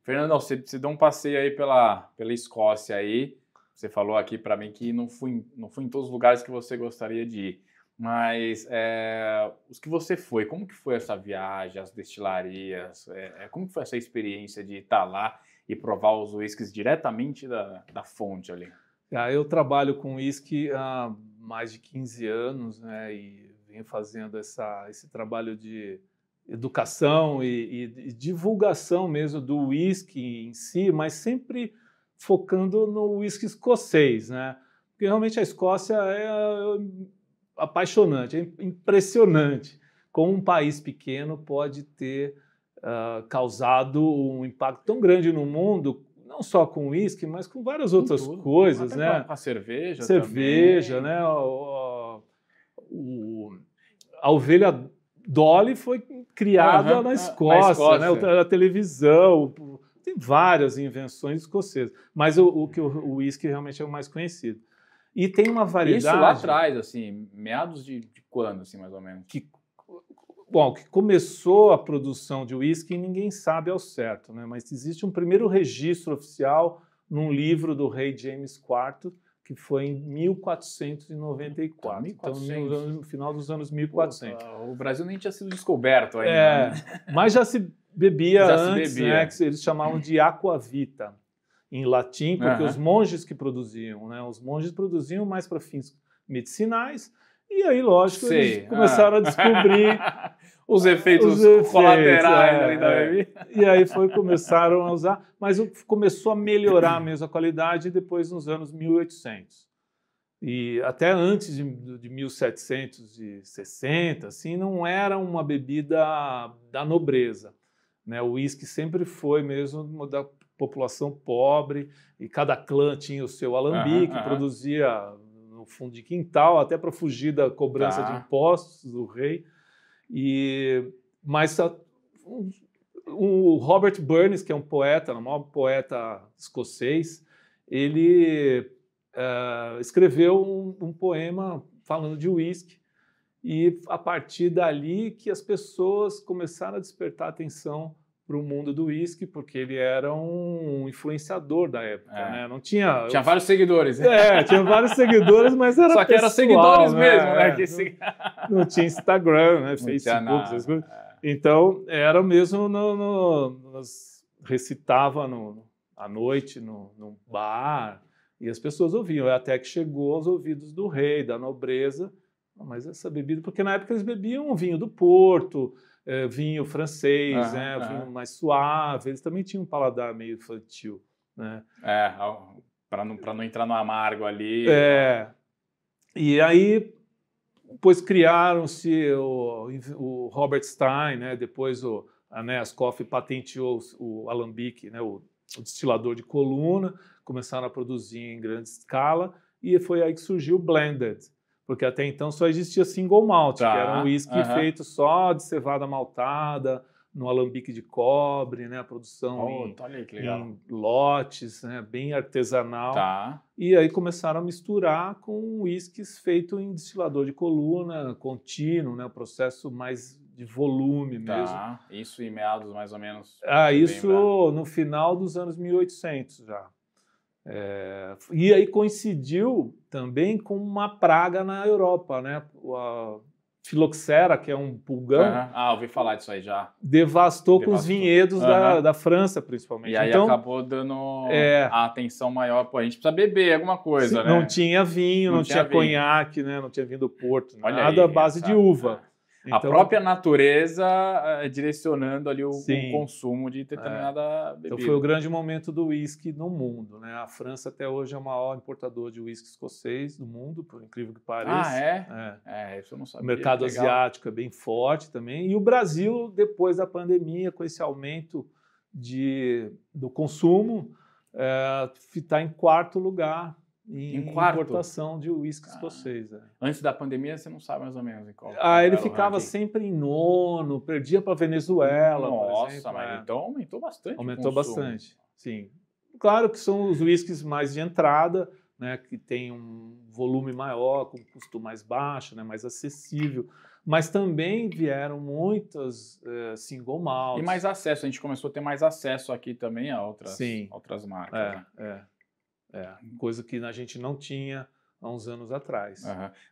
Fernandão, você deu um passeio aí pela Escócia aí. Você falou aqui para mim que não fui em todos os lugares que você gostaria de ir. Mas os que você foi, como que foi essa viagem, as destilarias? Como que foi essa experiência de estar lá e provar os whiskies diretamente da fonte ali? Eu trabalho com whisky há mais de 15 anos, né? E venho fazendo esse trabalho de educação e divulgação mesmo do whisky em si, mas sempre focando no whisky escocês, né? Porque realmente a Escócia é apaixonante, é impressionante como um país pequeno pode ter causado um impacto tão grande no mundo, não só com uísque, mas com várias outras coisas, até né? Com a cerveja Cerveja, também. né? A ovelha Dolly foi criada na Escócia, né? A televisão, tem várias invenções escocesas, mas o uísque realmente é o mais conhecido. E tem uma variedade... Isso lá atrás, assim, meados de quando, assim, mais ou menos? Que começou a produção de uísque, ninguém sabe ao certo, né? Mas existe um primeiro registro oficial num livro do rei James IV, que foi em 1494. Então, no final dos anos 1400. O Brasil nem tinha sido descoberto ainda. Mas já se bebia antes, né? Que eles chamavam de aquavita, em latim, porque os monges que produziam, né? Os monges produziam mais para fins medicinais. E aí, lógico, eles começaram a descobrir os efeitos colaterais ali da bebida. E aí começaram a usar, mas começou a melhorar mesmo a qualidade depois nos anos 1800. E até antes de 1760, assim, não era uma bebida da nobreza, né? O uísque sempre foi mesmo da população pobre e cada clã tinha o seu alambique, produzia no fundo de quintal, até para fugir da cobrança de impostos do rei. Mas o Robert Burns, que é um poeta, o maior poeta escocês, ele escreveu um poema falando de uísque, e a partir dali que as pessoas começaram a despertar atenção para o mundo do uísque, porque ele era um influenciador da época, né? Não tinha... Tinha vários seguidores. Tinha vários seguidores, mas era só que pessoal, era seguidores mesmo, né? Não tinha Instagram, né? Facebook, essas coisas. Então, era mesmo recitava à noite no bar, e as pessoas ouviam, até que chegou aos ouvidos do rei, da nobreza. Mas essa bebida... Porque na época eles bebiam vinho do Porto, vinho francês, né? Vinho mais suave. Eles também tinham um paladar meio infantil, né? Para não entrar no amargo ali. E aí, depois criaram-se o Robert Stein, né? Depois a Ascoff patenteou o alambique, né? O destilador de coluna, começaram a produzir em grande escala, e foi aí que surgiu o blended, porque até então só existia single malt, que era um whisky feito só de cevada maltada, no alambique de cobre, né? A produção em lotes, né? Bem artesanal. E aí começaram a misturar com whiskies feito em destilador de coluna, contínuo, né? O processo mais de volume mesmo. Isso em meados mais ou menos? Isso no final dos anos 1800 já. E aí coincidiu também com uma praga na Europa, né? A filoxera, que é um pulgão, ouvi falar disso aí já. Devastou com os vinhedos da França, principalmente. E aí acabou dando a atenção maior. Pô, a gente precisa beber alguma coisa, né? Não tinha vinho, não tinha conhaque, né? Não tinha vinho do Porto, nada à base de uva. Então, a própria natureza direcionando ali o consumo de determinada bebida. Então foi o grande momento do whisky no mundo, né? A França até hoje é o maior importador de whisky escocês do mundo, por incrível que pareça. Isso eu não sabia. O mercado asiático é bem forte também. E o Brasil, depois da pandemia, com esse aumento do consumo, está em quarto lugar em importação de uísque escocês. Antes da pandemia, você não sabe mais ou menos em qual. Ele ficava sempre em nono, perdia para a Venezuela, por exemplo. Mas então aumentou bastante. Aumentou bastante, sim. Claro que são os uísques mais de entrada, né, que tem um volume maior, com custo mais baixo, né, mais acessível. Mas também vieram muitas single malts. E mais acesso, a gente começou a ter mais acesso aqui também a outras marcas. Coisa que a gente não tinha há uns anos atrás.